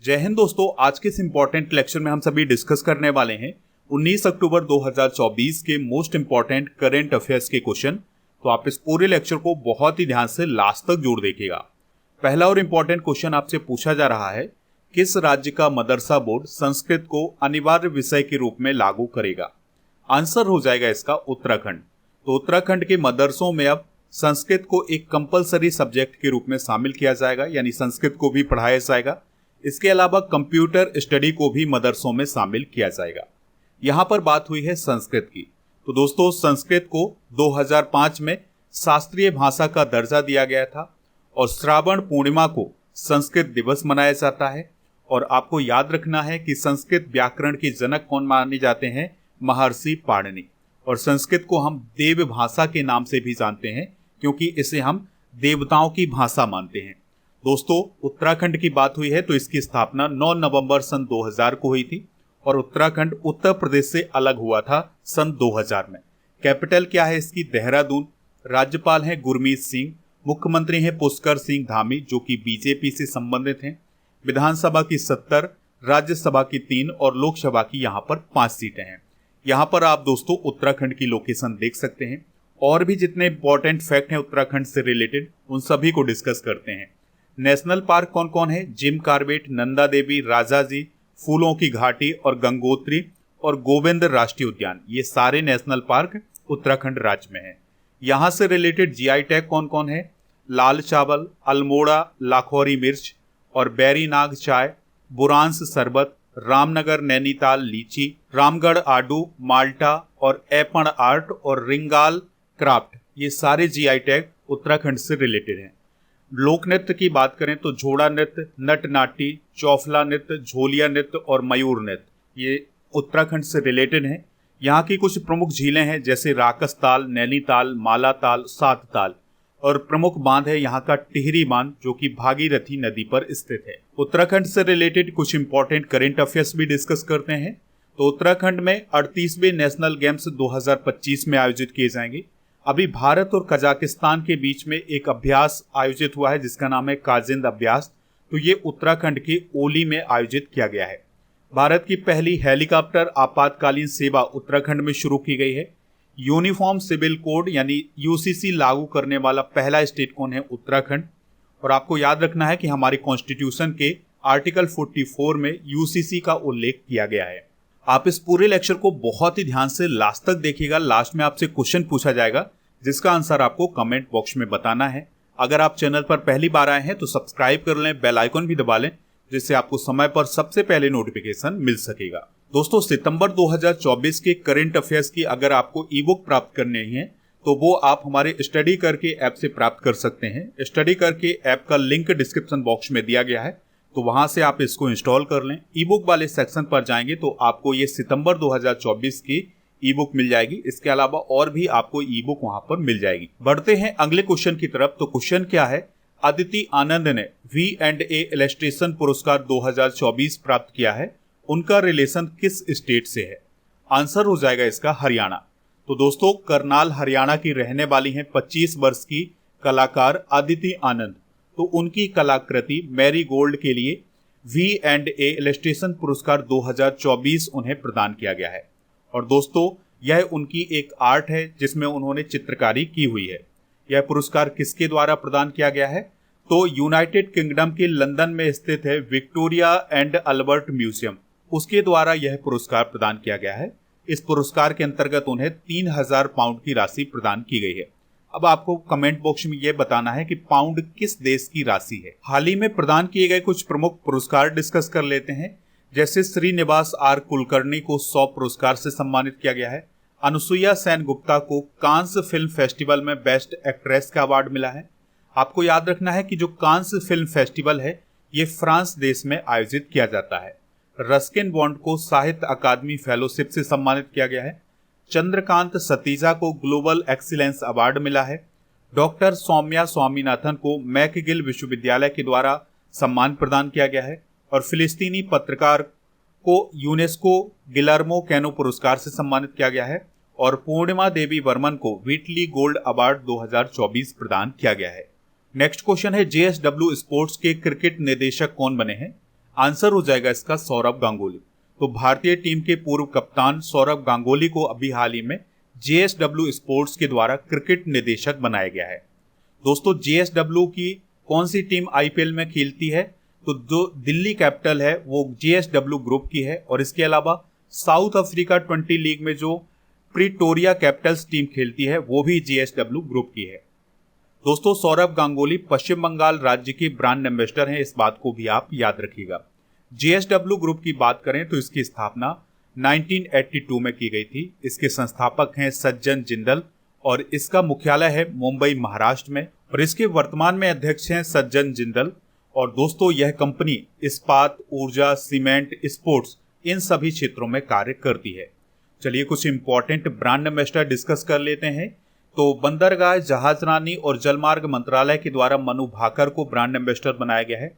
जय हिंद दोस्तों, आज के इस इंपॉर्टेंट लेक्चर में हम सभी डिस्कस करने वाले हैं 19 अक्टूबर 2024 के मोस्ट इंपॉर्टेंट करंट अफेयर्स के क्वेश्चन। तो आप इस पूरे लेक्चर को बहुत ही ध्यान से लास्ट तक जोड़ देखिएगा। पहला और इंपॉर्टेंट क्वेश्चन आपसे पूछा जा रहा है, किस राज्य का मदरसा बोर्ड संस्कृत को अनिवार्य विषय के रूप में लागू करेगा? आंसर हो जाएगा इसका उत्तराखंड। तो उत्तराखंड के मदरसों में अब संस्कृत को एक कंपलसरी सब्जेक्ट के रूप में शामिल किया जाएगा, यानी संस्कृत को भी पढ़ाया जाएगा। इसके अलावा कंप्यूटर स्टडी को भी मदरसों में शामिल किया जाएगा। यहाँ पर बात हुई है संस्कृत की। तो दोस्तों, संस्कृत को 2005 में शास्त्रीय भाषा का दर्जा दिया गया था और श्रावण पूर्णिमा को संस्कृत दिवस मनाया जाता है। और आपको याद रखना है कि संस्कृत व्याकरण के जनक कौन माने जाते हैं? महर्षि पाणिनि। और संस्कृत को हम देव भाषा के नाम से भी जानते हैं, क्योंकि इसे हम देवताओं की भाषा मानते हैं। दोस्तों, उत्तराखंड की बात हुई है तो इसकी स्थापना 9 नवंबर सन 2000 को हुई थी और उत्तराखंड उत्तर प्रदेश से अलग हुआ था सन 2000 में। कैपिटल क्या है इसकी? देहरादून। राज्यपाल हैं गुरमीत सिंह। मुख्यमंत्री हैं पुष्कर सिंह धामी, जो कि बीजेपी से संबंधित हैं। विधानसभा की 70, राज्यसभा की 3 और लोकसभा की यहाँ पर 5 सीटें हैं। यहाँ पर आप दोस्तों उत्तराखंड की लोकेशन देख सकते हैं। और भी जितने इंपॉर्टेंट फैक्ट हैं उत्तराखंड से रिलेटेड, उन सभी को डिस्कस करते हैं। नेशनल पार्क कौन कौन है? जिम कार्बेट, नंदा देवी, राजाजी, फूलों की घाटी और गंगोत्री और गोविंद राष्ट्रीय उद्यान, ये सारे नेशनल पार्क उत्तराखंड राज्य में हैं। यहाँ से रिलेटेड जीआई टैग कौन कौन है? लाल चावल, अल्मोड़ा लाखौरी मिर्च और बैरीनाग चाय, बुरांस शरबत, रामनगर नैनीताल लीची, रामगढ़ आडू माल्टा और एपण आर्ट और रिंगाल क्राफ्ट, ये सारे जीआई टैग उत्तराखंड से रिलेटेड हैं। लोक नृत्य की बात करें तो झोड़ा नृत्य, नट नाटी, चौफला नृत्य, झोलिया नृत्य और मयूर नृत्य, ये उत्तराखंड से रिलेटेड हैं। यहाँ की कुछ प्रमुख झीलें हैं जैसे राकसताल, नैनीताल, मालाताल, सातताल। और प्रमुख बांध है यहाँ का टिहरी बांध, जो कि भागीरथी नदी पर स्थित है। उत्तराखंड से रिलेटेड कुछ इंपॉर्टेंट करंट अफेयर्स भी डिस्कस करते हैं। तो उत्तराखंड में 38वें नेशनल गेम्स 2025 में आयोजित किए जाएंगे। अभी भारत और कजाकिस्तान के बीच में एक अभ्यास आयोजित हुआ है जिसका नाम है काजिंद अभ्यास। तो ये उत्तराखंड के ओली में आयोजित किया गया है। भारत की पहली हेलीकॉप्टर आपातकालीन सेवा उत्तराखंड में शुरू की गई है। यूनिफॉर्म सिविल कोड यानी यूसीसी लागू करने वाला पहला स्टेट कौन है? उत्तराखंड। और आपको याद रखना है कि हमारी कॉन्स्टिट्यूशन के आर्टिकल 44 में यूसीसी का उल्लेख किया गया है। आप इस पूरे लेक्चर को बहुत ही ध्यान से लास्ट तक देखिएगा। लास्ट में आपसे क्वेश्चन पूछा जाएगा जिसका आंसर आपको कमेंट बॉक्स में बताना है। अगर आप चैनल पर पहली बार आए हैं तो सब्सक्राइब कर लें, बेल आइकन भी दबा लें, जिससे आपको समय पर सबसे पहले नोटिफिकेशन मिल सकेगा। दोस्तों, सितंबर 2024 के करंट अफेयर्स की अगर आपको ई बुक प्राप्त करनी है तो वो आप हमारे स्टडी करके ऐप से प्राप्त कर सकते हैं। स्टडी करके ऐप का लिंक डिस्क्रिप्शन बॉक्स में दिया गया है, तो वहां से आप इसको इंस्टॉल कर लें। ई बुक वाले सेक्शन पर जाएंगे तो आपको ये सितंबर 2024 की ई बुक मिल जाएगी। इसके अलावा और भी आपको ई बुक वहां पर मिल जाएगी। बढ़ते हैं अगले क्वेश्चन की तरफ। तो क्वेश्चन क्या है? अदिति आनंद ने V&A इलस्ट्रेशन पुरस्कार 2024 प्राप्त किया है। उनका रिलेशन किस स्टेट से है? आंसर हो जाएगा इसका हरियाणा। तो दोस्तों, करनाल हरियाणा की रहने वाली हैं 25 वर्ष की कलाकार अदिति आनंद। तो उनकी कलाकृति मैरी गोल्ड के लिए V&A इलस्ट्रेशन पुरस्कार 2024 उन्हें प्रदान किया गया है। और दोस्तों, यह उनकी एक आर्ट है जिसमें उन्होंने चित्रकारी की हुई है। यह पुरस्कार किसके द्वारा प्रदान किया गया है? तो यूनाइटेड किंगडम के लंदन में स्थित है विक्टोरिया एंड अल्बर्ट म्यूजियम, उसके द्वारा यह पुरस्कार प्रदान किया गया है। इस पुरस्कार के अंतर्गत उन्हें 3000 पाउंड की राशि प्रदान की गई है। अब आपको कमेंट बॉक्स में यह बताना है कि पाउंड किस देश की राशि है। हाल ही में प्रदान किए गए कुछ प्रमुख पुरस्कार डिस्कस कर लेते हैं। जैसे श्रीनिवास आर कुलकर्णी को 100 पुरस्कार से सम्मानित किया गया है। अनुसुईया सेन गुप्ता को कांस फिल्म फेस्टिवल में बेस्ट एक्ट्रेस का अवार्ड मिला है। आपको याद रखना है कि जो कांस फिल्म फेस्टिवल है ये फ्रांस देश में आयोजित किया जाता है। रस्किन बॉन्ड को साहित्य अकादमी फेलोशिप से सम्मानित किया गया है। चंद्रकांत सतीजा को ग्लोबल एक्सीलेंस अवार्ड मिला है। डॉक्टर सौम्या स्वामीनाथन को मैकगिल विश्वविद्यालय के द्वारा सम्मान प्रदान किया गया है। और फिलिस्तीनी पत्रकार को यूनेस्को गिलर्मो कैनो पुरस्कार से सम्मानित किया गया है। और पूर्णिमा देवी वर्मन को व्हिटली गोल्ड अवार्ड 2024 प्रदान किया गया है। नेक्स्ट क्वेश्चन है, JSW स्पोर्ट्स के क्रिकेट निदेशक कौन बने हैं? आंसर हो जाएगा इसका सौरव गांगुली। तो भारतीय टीम के पूर्व कप्तान सौरव गांगुली को अभी हाल ही में JSW स्पोर्ट्स के द्वारा क्रिकेट निदेशक बनाया गया है। दोस्तों JSW की कौन सी टीम IPL में खेलती है? तो जो दिल्ली कैपिटल है वो JSW ग्रुप की है, और इसके अलावा साउथ अफ्रीका 20 लीग में जो प्रिटोरिया कैपिटल्स टीम खेलती है वो भी JSW ग्रुप की है। दोस्तों सौरव गांगुली पश्चिम बंगाल राज्य के ब्रांड एम्बेसडर हैं, इस बात को भी आप याद रखिएगा। JSW ग्रुप की बात करें तो इसकी स्थापना 1982 में की गई थी। इसके संस्थापक हैं सज्जन जिंदल और इसका मुख्यालय है मुंबई महाराष्ट्र में, और इसके वर्तमान में अध्यक्ष हैं सज्जन जिंदल। और दोस्तों यह कंपनी इस्पात, ऊर्जा, सीमेंट, स्पोर्ट्स इन सभी क्षेत्रों में कार्य करती है। चलिए कुछ इंपॉर्टेंट ब्रांड एम्बेसडर डिस्कस कर लेते हैं। तो बंदरगाह, जहाजरानी और जलमार्ग मंत्रालय के द्वारा मनु भाकर को ब्रांड एम्बेसडर बनाया गया है।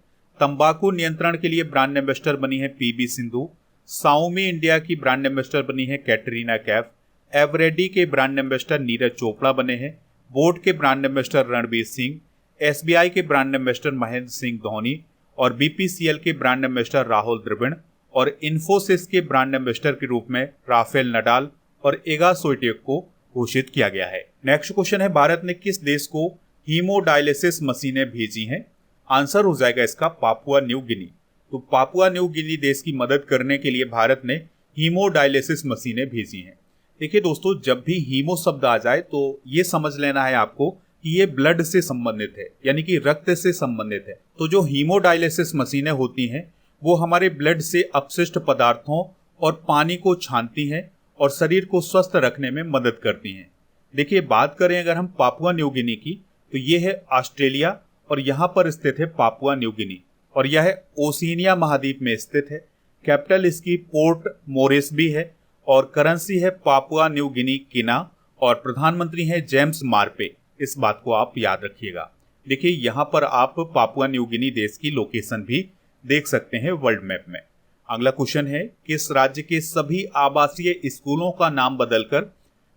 तंबाकू नियंत्रण के लिए ब्रांड एम्बेसडर बनी है PB सिंधु। साउमी इंडिया की ब्रांड एम्बेसडर बनी है कैटरीना कैफ। एवरेडी के ब्रांड एम्बेसडर नीरज चोपड़ा बने हैं। बोट के brand ambassador Ranbir Singh. SBI के ब्रांड एम्बेसडर महेंद्र सिंह धोनी और BPCL के ब्रांड एम्बेसडर राहुल द्रविड़ और इन्फोसिस के ब्रांड एम्बेसडर के रूप में राफेल नडाल और एगा स्विएटेक को घोषित किया गया है। नेक्स्ट क्वेश्चन है, भारत ने किस देश को हीमोडायलिसिस मशीनें भेजी हैं? आंसर हो जाएगा इसका पापुआ न्यू गिनी। तो पापुआ न्यू गिनी देश की मदद करने के लिए भारत ने हीमोडायलिसिस मशीनें भेजी हैं। देखिए दोस्तों, जब भी हीमो शब्द आ जाए तो ये समझ लेना है आपको कि ये ब्लड से संबंधित है, यानी कि रक्त से संबंधित है। तो जो हीमोडायलिसिस मशीनें होती हैं वो हमारे ब्लड से अपशिष्ट पदार्थों और पानी को छानती हैं और शरीर को स्वस्थ रखने में मदद करती हैं। देखिए बात करें अगर हम पापुआ न्यू गिनी की, तो ये है ऑस्ट्रेलिया और यहाँ पर स्थित है पापुआ न्यू गिनी, और यह ओशिनिया महाद्वीप में स्थित है। कैपिटल इसकी पोर्ट मोरेस्बी है और करेंसी है पापुआ न्यू गिनी किना, और प्रधानमंत्री हैं जेम्स मार्पे। इस बात को आप याद रखिएगा। देखिए यहाँ पर आप पापुआ न्यू गिनी देश की लोकेशन भी देख सकते हैं वर्ल्ड मैप में। अगला क्वेश्चन है, किस राज्य के सभी आवासीय स्कूलों का नाम बदलकर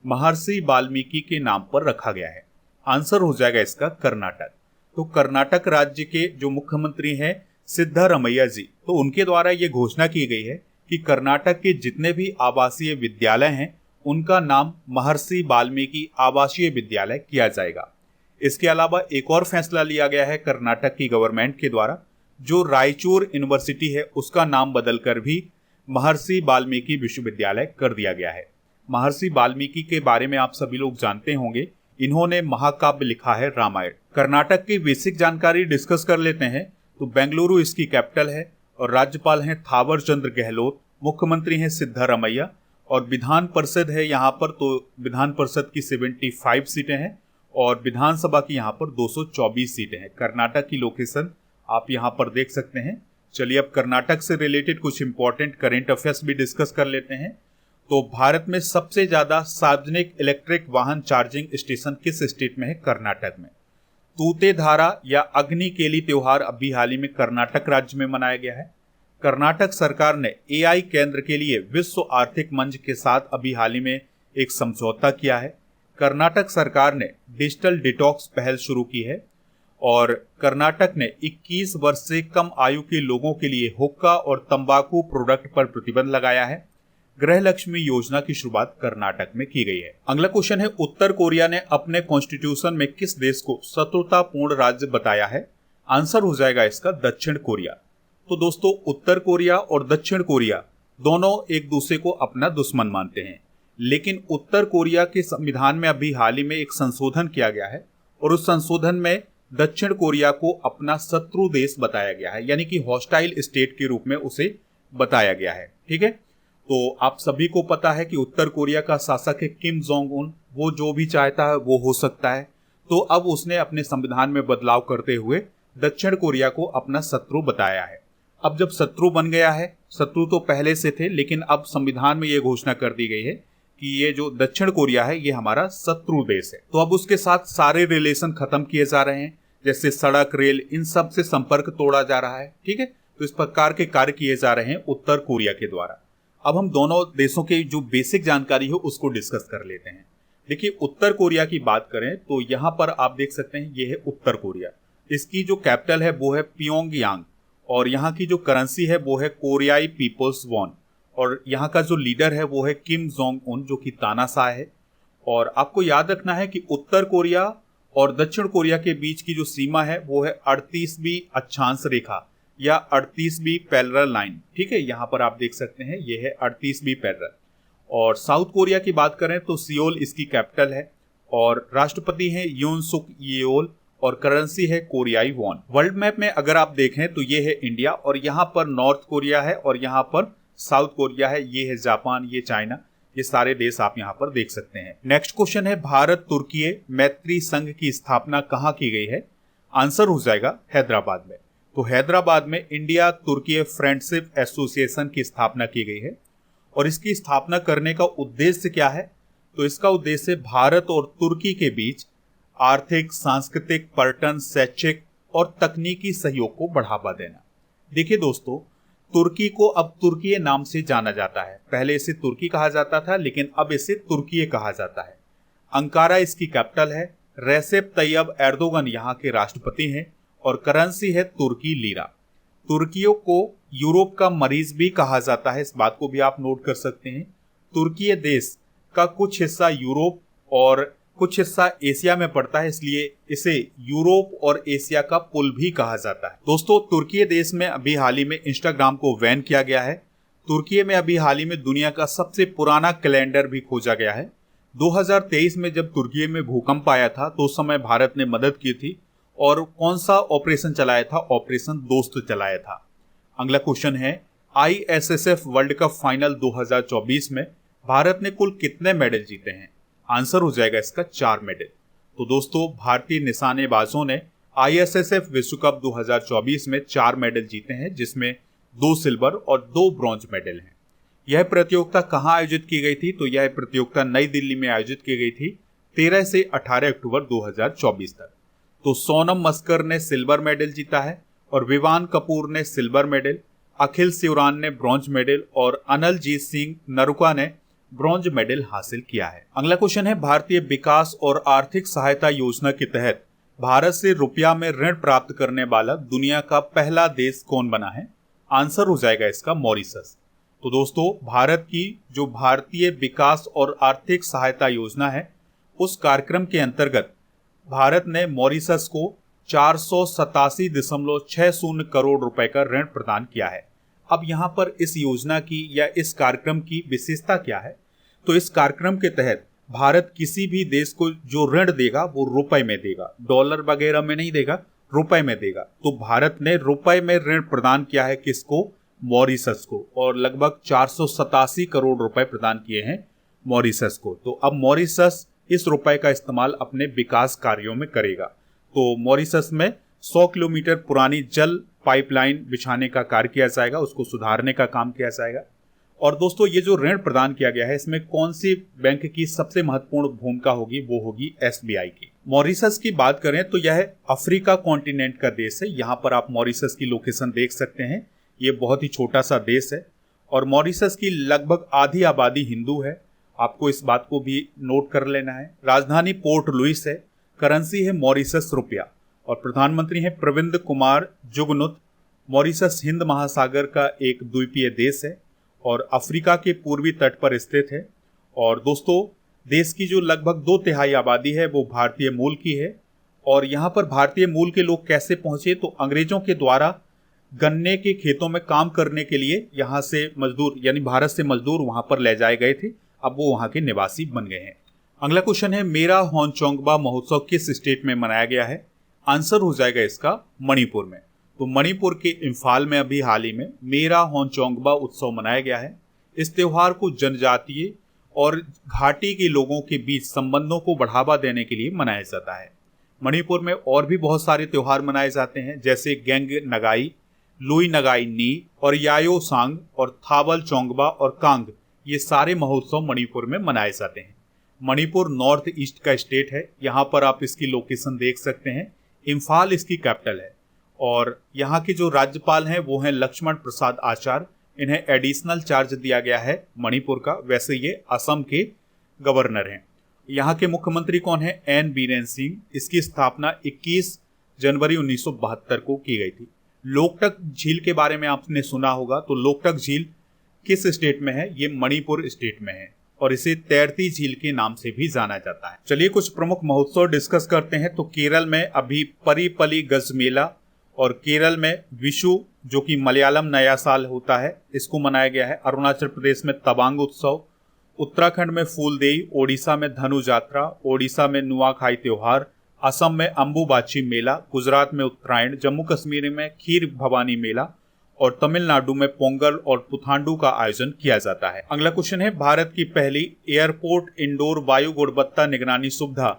महर्षि वाल्मीकि के नाम पर रखा गया है? आंसर हो जाएगा इसका कर्नाटक। तो कर्नाटक राज्य के जो मुख्यमंत्री हैं सिद्धरमैया जी, तो उनके द्वारा ये घोषणा की गई है कि कर्नाटक के जितने भी आवासीय विद्यालय हैं उनका नाम महर्षि वाल्मीकि आवासीय विद्यालय किया जाएगा। इसके अलावा एक और फैसला लिया गया है कर्नाटक की गवर्नमेंट के द्वारा, जो रायचूर यूनिवर्सिटी है उसका नाम बदलकर भी महर्षि वाल्मीकि विश्वविद्यालय कर दिया गया है। महर्षि वाल्मीकि के बारे में आप सभी लोग जानते होंगे, इन्होंने महाकाव्य लिखा है रामायण। कर्नाटक की बेसिक जानकारी डिस्कस कर लेते हैं। तो बेंगलुरु इसकी कैपिटल है और राज्यपाल हैं थावर चंद्र गहलोत, मुख्यमंत्री हैं सिद्धरमैया, और विधान परिषद है यहाँ पर, तो विधान परिषद की 75 सीटें हैं और विधानसभा की यहाँ पर 224 सीटें हैं। कर्नाटक की लोकेशन आप यहाँ पर देख सकते हैं। चलिए अब कर्नाटक से रिलेटेड कुछ इंपॉर्टेंट करेंट अफेयर्स भी डिस्कस कर लेते हैं। तो भारत में सबसे ज्यादा सार्वजनिक इलेक्ट्रिक वाहन चार्जिंग स्टेशन किस स्टेट में है? कर्नाटक में। तूतेधारा या अग्निकेली त्योहार अभी हाल ही में कर्नाटक राज्य में मनाया गया है। कर्नाटक सरकार ने AI केंद्र के लिए विश्व आर्थिक मंच के साथ अभी हाल ही में एक समझौता किया है। कर्नाटक सरकार ने डिजिटल डिटॉक्स पहल शुरू की है और कर्नाटक ने 21 वर्ष से कम आयु के लोगों के लिए हुक्का और तंबाकू प्रोडक्ट पर प्रतिबंध लगाया है। गृह लक्ष्मी योजना की शुरुआत कर्नाटक में की गई है। अगला क्वेश्चन है, उत्तर कोरिया ने अपने कॉन्स्टिट्यूशन में किस देश को शत्रुतापूर्ण राज्य बताया है? आंसर हो जाएगा इसका दक्षिण कोरिया। तो दोस्तों उत्तर कोरिया और दक्षिण कोरिया दोनों एक दूसरे को अपना दुश्मन मानते हैं, लेकिन उत्तर कोरिया के संविधान में अभी हाल ही में एक संशोधन किया गया है और उस संशोधन में दक्षिण कोरिया को अपना शत्रु देश बताया गया है, यानी कि हॉस्टाइल स्टेट के रूप में उसे बताया गया है। ठीक है, तो आप सभी को पता है कि उत्तर कोरिया का शासक है किम जोंग उन, वो जो भी चाहता है वो हो सकता है। तो अब उसने अपने संविधान में बदलाव करते हुए दक्षिण कोरिया को अपना शत्रु बताया है। अब जब शत्रु बन गया है, शत्रु तो पहले से थे, लेकिन अब संविधान में यह घोषणा कर दी गई है कि ये जो दक्षिण कोरिया है ये हमारा शत्रु देश है। तो अब उसके साथ सारे रिलेशन खत्म किए जा रहे हैं, जैसे सड़क, रेल, इन सब से संपर्क तोड़ा जा रहा है। ठीक है, तो इस प्रकार के कार्य किए जा रहे हैं उत्तर कोरिया के द्वारा। अब हम दोनों देशों की जो बेसिक जानकारी हो उसको डिस्कस कर लेते हैं। देखिए उत्तर कोरिया की बात करें तो यहाँ पर आप देख सकते हैं ये है उत्तर कोरिया। इसकी जो कैपिटल है वो है प्योंगयांग और यहाँ की जो करेंसी है वो है कोरियाई पीपल्स वॉन, और यहाँ का जो लीडर है वो है किम जोंग उन, जो कि तानाशाह है। और आपको याद रखना है कि उत्तर कोरिया और दक्षिण कोरिया के बीच की जो सीमा है वो है 38वीं अक्षांश रेखा या 38वीं पैरेलल लाइन। ठीक है, यहाँ पर आप देख सकते हैं ये है 38वीं पैरेलल। और साउथ कोरिया की बात करें तो सियोल इसकी कैपिटल है, और राष्ट्रपति हैं यून सुक येओल, और करेंसी है कोरियाई वॉन। वर्ल्ड मैप में अगर आप देखें तो ये है इंडिया, और यहाँ पर नॉर्थ कोरिया है और यहाँ पर साउथ कोरिया है, ये है जापान, ये चाइना, ये सारे देश आप यहाँ पर देख सकते हैं। नेक्स्ट क्वेश्चन है भारत तुर्की मैत्री संघ की स्थापना कहाँ की गई है? आंसर हो जाएगा हैदराबाद में। तो हैदराबाद में इंडिया तुर्की फ्रेंडशिप एसोसिएशन की स्थापना की गई है, और इसकी स्थापना करने का उद्देश्य क्या है? तो इसका उद्देश्य भारत और तुर्की के बीच आर्थिक, सांस्कृतिक, पर्यटन, शैक्षिक और तकनीकी सहयोग को बढ़ावा देना। देखिए दोस्तों, तुर्की को अब तुर्की नाम से जाना जाता है। पहले इसे तुर्की कहा जाता था, लेकिन अब इसे तुर्की कहा जाता है। अंकारा इसकी कैपिटल है। रेसेप तैयब एर्दोगन यहाँ के राष्ट्रपति हैं, और करेंसी है तुर्की लीरा। तुर्कियों को यूरोप का मरीज भी कहा जाता है, इस बात को भी आप नोट कर सकते हैं। तुर्की देश का कुछ हिस्सा यूरोप और कुछ हिस्सा एशिया में पड़ता है, इसलिए इसे यूरोप और एशिया का पुल भी कहा जाता है। दोस्तों, तुर्की देश में अभी हाल ही में इंस्टाग्राम को बैन किया गया है। तुर्की में अभी हाल ही में दुनिया का सबसे पुराना कैलेंडर भी खोजा गया है। 2023 में जब तुर्की में भूकंप आया था तो उस समय भारत ने मदद की थी, और कौन सा ऑपरेशन चलाया था? ऑपरेशन दोस्त चलाया था। अगला क्वेश्चन है ISSF वर्ल्ड कप फाइनल 2024 में भारत ने कुल कितने मेडल जीते हैं? आंसर हो जाएगा इसका 4 मेडल। तो दोस्तों, भारतीय निशानेबाजों ने ISSF विश्व कप 2024 में 4 मेडल जीते हैं, जिसमें 2 सिल्वर और 2 ब्रॉन्ज मेडल हैं। यह प्रतियोगिता कहाँ आयोजित की गई थी? तो यह प्रतियोगिता नई दिल्ली में आयोजित की गई थी 13 से 18 अक्टूबर 2024 तक। तो सोनम मस्कर ने सिल्वर मेडल जीता है, और विवान कपूर ने सिल्वर मेडल, अखिल शिवरान ने ब्रॉन्ज मेडल, और अनलजीत सिंह नरुका ने ब्रॉन्ज मेडल हासिल किया है। अगला क्वेश्चन है भारतीय विकास और आर्थिक सहायता योजना के तहत भारत से रुपया में ऋण प्राप्त करने वाला दुनिया का पहला देश कौन बना है? आंसर हो जाएगा इसका मॉरिशस। तो दोस्तों, भारत की जो भारतीय विकास और आर्थिक सहायता योजना है, उस कार्यक्रम के अंतर्गत भारत ने मॉरिशस को 487.60 करोड़ रुपए का ऋण प्रदान किया है। अब यहाँ पर इस योजना की या इस कार्यक्रम की विशेषता क्या है? तो इस कार्यक्रम के तहत भारत किसी भी देश को जो ऋण देगा वो रुपए में देगा, डॉलर वगैरह में नहीं देगा, रुपए में देगा। तो भारत ने रुपए में ऋण प्रदान किया है किसको? मॉरिशस को, और लगभग 487 करोड़ रुपए प्रदान किए हैं मॉरिशस को। तो अब मॉरिशस इस रुपए का इस्तेमाल अपने विकास कार्यों में करेगा। तो मॉरिशस में 100 किलोमीटर पुरानी जल पाइपलाइन बिछाने का कार्य किया जाएगा, उसको सुधारने का काम किया जाएगा। और दोस्तों, ये जो ऋण प्रदान किया गया है, इसमें कौन सी बैंक की सबसे महत्वपूर्ण भूमिका होगी? वो होगी SBI की। मॉरिशस की बात करें तो यह अफ्रीका कॉन्टिनेंट का देश है। यहाँ पर आप मॉरिशस की लोकेशन देख सकते हैं। ये बहुत ही छोटा सा देश है, और मॉरिशस की लगभग आधी आबादी हिंदू है। आपको इस बात को भी नोट कर लेना है। राजधानी पोर्ट लुइस है, करेंसी है मॉरिशस रुपया, और प्रधानमंत्री हैं प्रविंद कुमार जुगनुत। मॉरिशस हिंद महासागर का एक द्वीपीय देश है और अफ्रीका के पूर्वी तट पर स्थित है। और दोस्तों, देश की जो लगभग 2/3 आबादी है वो भारतीय मूल की है। और यहाँ पर भारतीय मूल के लोग कैसे पहुंचे? तो अंग्रेजों के द्वारा गन्ने के खेतों में काम करने के लिए यहाँ से मजदूर, यानी भारत से मजदूर वहाँ पर ले जाए गए थे। अब वो वहाँ के निवासी बन गए हैं। अगला क्वेश्चन है मेरा होनचोंगबा महोत्सव किस स्टेट में मनाया गया है? आंसर हो जाएगा इसका मणिपुर में। तो मणिपुर के इम्फाल में अभी हाल ही में मेरा होनचोंगबा उत्सव मनाया गया है। इस त्योहार को जनजातीय और घाटी के लोगों के बीच संबंधों को बढ़ावा देने के लिए मनाया जाता है। मणिपुर में और भी बहुत सारे त्योहार मनाए जाते हैं, जैसे गेंग नगाई, लुई नगाई नी और यायो सांग और थावल चोंगबा और कांग। ये सारे महोत्सव मणिपुर में मनाए जाते हैं। मणिपुर नॉर्थ ईस्ट का स्टेट है। यहाँ पर आप इसकी लोकेशन देख सकते हैं। इम्फाल इसकी कैपिटल है, और यहाँ के जो राज्यपाल हैं वो हैं लक्ष्मण प्रसाद आचार्य। इन्हें एडिशनल चार्ज दिया गया है मणिपुर का। वैसे ये असम के गवर्नर हैं। यहाँ के मुख्यमंत्री कौन है? एन बीरेन सिंह। इसकी स्थापना 21 जनवरी 1972 को की गई थी। लोकटक झील के बारे में आपने सुना होगा, तो लोकटक झील किस स्टेट में है? ये मणिपुर स्टेट में है और इसे तैरती झील के नाम से भी जाना जाता है। चलिए कुछ प्रमुख महोत्सव डिस्कस करते हैं। तो केरल में अभी परिपली गज मेला और केरल में विशु जो कि मलयालम नया साल होता है, इसको मनाया गया है। अरुणाचल प्रदेश में तवांग उत्सव, उत्तराखंड में फूलदेई, ओडिशा में धनु यात्रा, ओडिशा में नुआखाई त्योहार, असम में अंबुबाची मेला, गुजरात में उत्तरायण, जम्मू कश्मीर में खीर भवानी मेला और तमिलनाडु में पोंगल और पुथांडु का आयोजन किया जाता है। अगला क्वेश्चन है, भारत की पहली एयरपोर्ट इंडोर वायु गुणवत्ता निगरानी सुविधा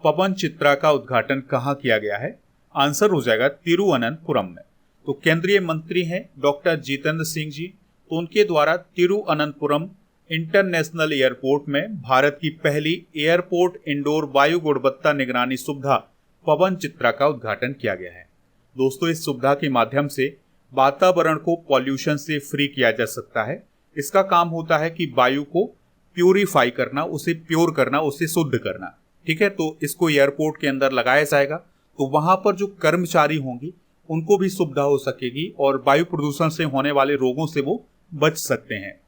पवन चित्रा का उद्घाटन कहाँ किया गया है? आंसर हो जाएगा तिरुअनंतपुरम में। तो केंद्रीय मंत्री हैं डॉक्टर जितेंद्र सिंह जी, तो उनके द्वारा तिरुअनंतपुरम इंटरनेशनल एयरपोर्ट में भारत की पहली एयरपोर्ट इंडोर वायु गुणवत्ता निगरानी सुविधा पवन चित्रा का उद्घाटन किया गया है। दोस्तों, इस सुविधा के माध्यम से वातावरण को पॉल्यूशन से फ्री किया जा सकता है। इसका काम होता है कि वायु को प्यूरिफाई करना, उसे प्योर करना, उसे शुद्ध करना। ठीक है, तो इसको एयरपोर्ट के अंदर लगाया जाएगा, तो वहां पर जो कर्मचारी होंगे उनको भी सुविधा हो सकेगी और वायु प्रदूषण से होने वाले रोगों से वो बच सकते हैं।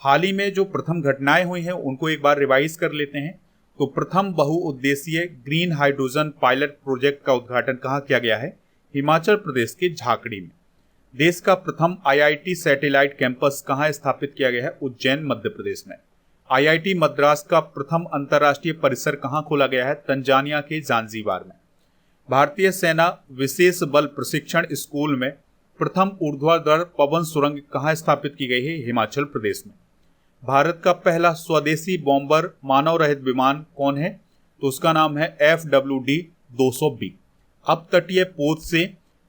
हाल ही में जो प्रथम घटनाएं हुई हैं उनको एक बार रिवाइज कर लेते हैं। तो प्रथम बहुउद्देशीय ग्रीन हाइड्रोजन पायलट प्रोजेक्ट का उद्घाटन कहाँ किया गया है? हिमाचल प्रदेश के झाकड़ी में। देश का प्रथम IIT सैटेलाइट कैंपस कहाँ स्थापित किया गया है? उज्जैन मध्य प्रदेश में। IIT मद्रास का प्रथम अंतर्राष्ट्रीय परिसर कहाँ खोला गया है? तंजानिया के जांजीबार में। भारतीय सेना विशेष बल प्रशिक्षण स्कूल में प्रथम ऊर्ध्वाधर पवन सुरंग कहाँ स्थापित की गई है? हिमाचल प्रदेश में। भारत का पहला स्वदेशी बॉम्बर मानव रहित विमान कौन है? तो उसका नाम है FWD-200B। अब तटीय पोत से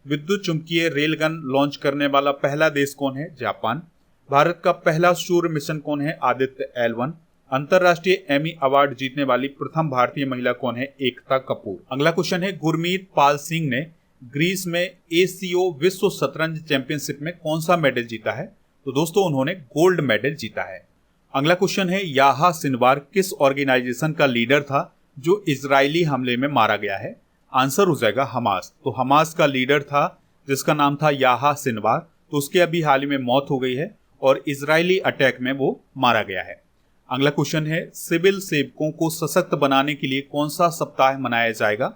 विद्युत चुंबकीय रेलगन लॉन्च करने वाला पहला देश कौन है? जापान। भारत का पहला सूर्य मिशन कौन है? आदित्य L1। अंतरराष्ट्रीय एमी अवार्ड जीतने वाली प्रथम भारतीय महिला कौन है? एकता कपूर। अगला क्वेश्चन है, गुरमीत पाल सिंह ने ग्रीस में ACO विश्व शतरंज चैंपियनशिप में कौन सा मेडल जीता है? तो दोस्तों, उन्होंने गोल्ड मेडल जीता है। अगला क्वेश्चन है, याहा सिनवार किस ऑर्गेनाइजेशन का लीडर था जो इजरायली हमले में मारा गया है? आंसर हो जाएगा हमास। तो हमास का लीडर था जिसका नाम था याहा सिनवार, तो उसके अभी हाल ही में मौत हो गई है और इजरायली अटैक में वो मारा गया है। अगला क्वेश्चन है, सिविल सेवकों को सशक्त बनाने के लिए कौन सा सप्ताह मनाया जाएगा?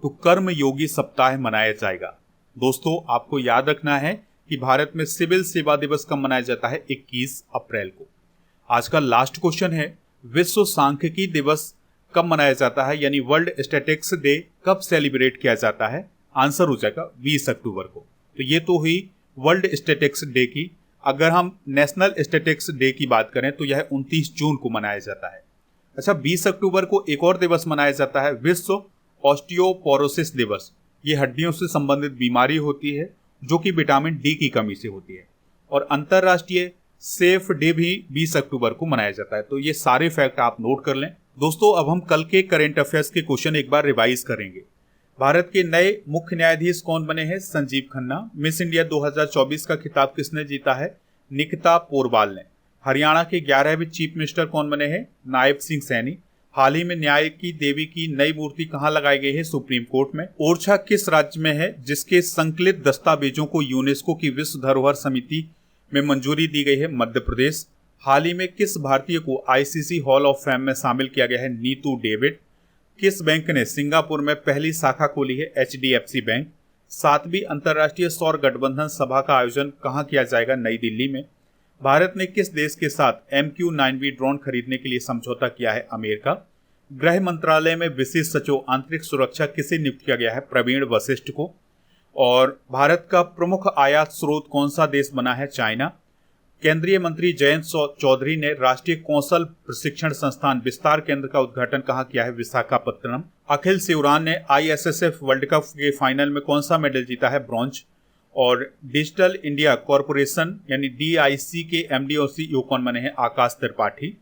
तो कर्म योगी सप्ताह मनाया जाएगा। दोस्तों, आपको याद रखना है कि भारत में सिविल सेवा दिवस कब मनाया जाता है? 21 अप्रैल को। आज का लास्ट क्वेश्चन है, विश्व सांख्यिकी दिवस कब मनाया जाता है, यानी वर्ल्ड स्टैटिस्टिक्स डे कब सेलिब्रेट किया जाता है? आंसर हो जाएगा 20 अक्टूबर को। तो ये तो हुई वर्ल्ड स्टैटिस्टिक्स डे की। अगर हम नेशनल स्टैटिस्टिक्स डे की बात करें तो यह 29 जून को मनाया जाता है। अच्छा, 20 अक्टूबर को एक और दिवस मनाया जाता है, विश्व ऑस्टियोपोरोसिस दिवस। ये हड्डियों से संबंधित बीमारी होती है जो कि विटामिन डी की कमी से होती है। और अंतरराष्ट्रीय सेफ डे भी 20 अक्टूबर को मनाया जाता है। तो ये सारे फैक्ट आप नोट कर लें। दोस्तों, अब हम कल के करंट अफेयर्स के क्वेश्चन एक बार रिवाइज करेंगे। भारत के नए मुख्य न्यायाधीश कौन बने हैं? संजीव खन्ना। मिस इंडिया 2024 का खिताब किसने जीता है? निकिता पोरवाल ने। हरियाणा के 11वें चीफ मिनिस्टर कौन बने हैं? नायब सिंह सैनी। हाल ही में न्याय की देवी की नई मूर्ति कहाँ लगाई गई है? सुप्रीम कोर्ट में। ओरछा किस राज्य में है जिसके संकलित दस्तावेजों को यूनेस्को की विश्व धरोहर समिति में मंजूरी दी गई है? मध्य प्रदेश। हाल ही में किस भारतीय को ICC हॉल ऑफ फेम में शामिल किया गया है? नीतू डेविड। किस बैंक ने सिंगापुर में पहली शाखा खोली है? HDFC bank. 7वीं अंतर्राष्ट्रीय सौर गठबंधन सभा का आयोजन कहाँ किया जाएगा? नई दिल्ली में। भारत ने किस देश के साथ MQ-9V ड्रोन खरीदने के लिए समझौता किया है? अमेरिका। गृह मंत्रालय में विशेष सचिव आंतरिक सुरक्षा किसे नियुक्त किया गया है? प्रवीण वशिष्ठ को। और भारत का प्रमुख आयात स्रोत कौन सा देश बना है? चाइना। केंद्रीय मंत्री जयंत चौधरी ने राष्ट्रीय कौशल प्रशिक्षण संस्थान विस्तार केंद्र का उद्घाटन कहाँ किया है? विशाखापत्तनम। अखिल शिवरान ने ISSF वर्ल्ड कप के फाइनल में कौन सा मेडल जीता है? ब्रॉन्ज। और डिजिटल इंडिया कॉरपोरेशन यानी DIC के MD और CEO कौन बने हैं? आकाश त्रिपाठी।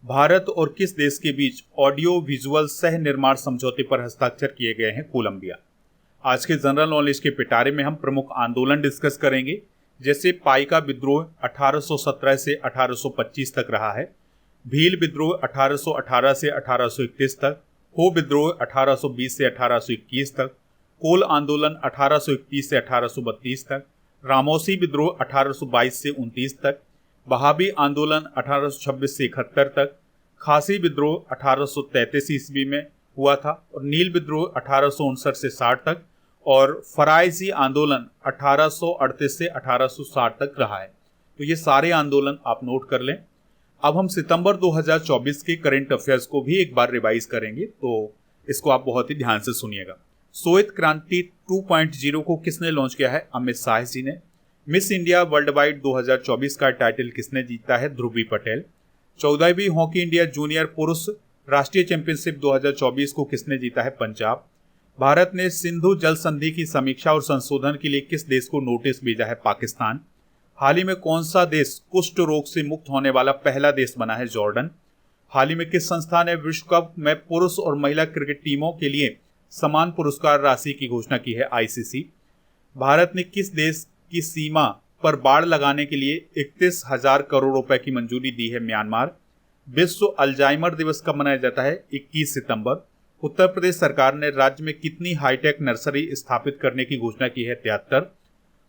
भारत और किस देश के बीच ऑडियो विजुअल सह निर्माण समझौते पर हस्ताक्षर किए गए हैं? कोलंबिया। आज के जनरल नॉलेज के पिटारे में हम प्रमुख आंदोलन डिस्कस करेंगे, जैसे पाइका विद्रोह 1817 से 1825 तक रहा है, भील विद्रोह 1818 से 1831 तक, हो विद्रोह 1820 से 1821 तक, कोल आंदोलन 1831 से 1832 तक, रामौसी विद्रोह 1822 से 29 तक, वहाबी आंदोलन 1826 से 71 तक, खासी विद्रोह 1833 ईस्वी में हुआ था और नील विद्रोह 1859 से 60 तक और फराइजी आंदोलन 1838 से 1860 तक रहा है। तो ये सारे आंदोलन आप नोट कर लें। अब हम सितंबर 2024 के करंट अफेयर्स को भी एक बार रिवाइज करेंगे, तो इसको आप बहुत ही ध्यान से सुनिएगा। श्वेत क्रांति 2.0 को किसने लॉन्च किया है? अमित शाह जी ने। मिस इंडिया वर्ल्ड वाइड 2024 का टाइटल किसने जीता है? ध्रुवी पटेल। 14वीं हॉकी इंडिया जूनियर पुरुष राष्ट्रीय चैंपियनशिप 2024 को किसने जीता है? पंजाब। भारत ने सिंधु जल संधि की समीक्षा और संशोधन के लिए किस देश को नोटिस भेजा है? पाकिस्तान। हाल ही में कौन सा देश कुष्ठ रोग से मुक्त होने वाला पहला देश बना है? जॉर्डन। हाल ही में किस संस्था ने विश्व कप में पुरुष और महिला क्रिकेट टीमों के लिए समान पुरस्कार राशि की घोषणा की है? आईसीसी। भारत ने किस देश की सीमा पर बाड़ लगाने के लिए 31,000 करोड़ रुपए की मंजूरी दी है? म्यांमार। विश्व अल्जाइमर दिवस कब मनाया जाता है? 21 सितंबर। उत्तर प्रदेश सरकार ने राज्य में कितनी हाईटेक नर्सरी स्थापित करने की घोषणा की है? 73।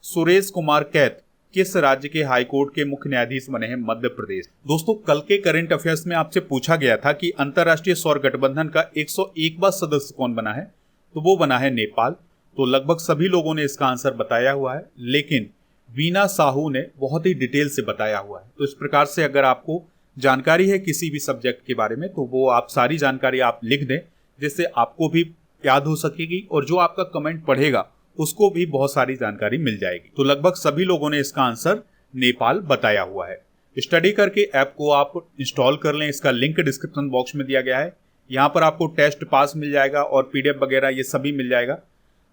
सुरेश कुमार कैत किस राज्य के हाईकोर्ट के मुख्य न्यायाधीश बने हैं? मध्य प्रदेश। दोस्तों, कल के करंट अफेयर्स में आपसे पूछा गया था कि अंतरराष्ट्रीय सौर गठबंधन का 101वां सदस्य कौन बना है, तो वो बना है नेपाल। तो लगभग सभी लोगों ने इसका आंसर बताया हुआ है, लेकिन वीना साहू ने बहुत ही डिटेल से बताया हुआ है। तो इस प्रकार से अगर आपको जानकारी है किसी भी सब्जेक्ट के बारे में, तो वो आप सारी जानकारी आप लिख दें, जिससे आपको भी याद हो सकेगी और जो आपका कमेंट पढ़ेगा उसको भी बहुत सारी जानकारी मिल जाएगी। तो लगभग सभी लोगों ने इसका आंसर नेपाल बताया हुआ है। स्टडी करके ऐप को आप इंस्टॉल कर लें, इसका लिंक डिस्क्रिप्शन बॉक्स में दिया गया है। यहाँ पर आपको टेस्ट पास मिल जाएगा और पीडीएफ वगैरह ये सभी मिल जाएगा।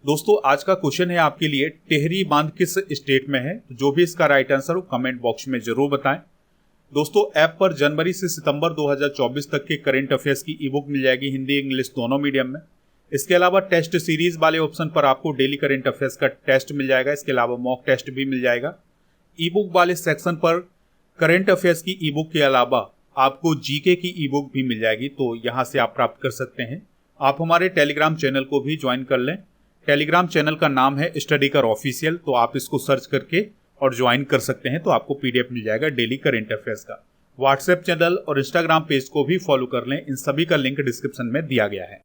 दोस्तों, आज का क्वेश्चन है आपके लिए, टिहरी बांध किस स्टेट में है? जो भी इसका राइट आंसर हो कमेंट बॉक्स में जरूर बताएं। दोस्तों, ऐप पर जनवरी से सितंबर 2024 तक के करंट अफेयर्स की ई बुक मिल जाएगी, हिंदी इंग्लिश दोनों मीडियम में। इसके अलावा टेस्ट सीरीज वाले ऑप्शन पर आपको डेली करंट अफेयर्स का टेस्ट मिल जाएगा। इसके अलावा मॉक टेस्ट भी मिल जाएगा। ई बुक वाले सेक्शन पर करंट अफेयर्स की ई बुक के अलावा आपको जीके की ई बुक भी मिल जाएगी, तो यहाँ से आप प्राप्त कर सकते हैं। आप हमारे टेलीग्राम चैनल को भी ज्वाइन कर लें। टेलीग्राम चैनल का नाम है स्टडी कर ऑफिशियल, तो आप इसको सर्च करके और ज्वाइन कर सकते हैं, तो आपको पीडीएफ मिल जाएगा डेली करंट अफेयर्स का। व्हाट्सएप चैनल और इंस्टाग्राम पेज को भी फॉलो कर लें, इन सभी का लिंक डिस्क्रिप्शन में दिया गया है।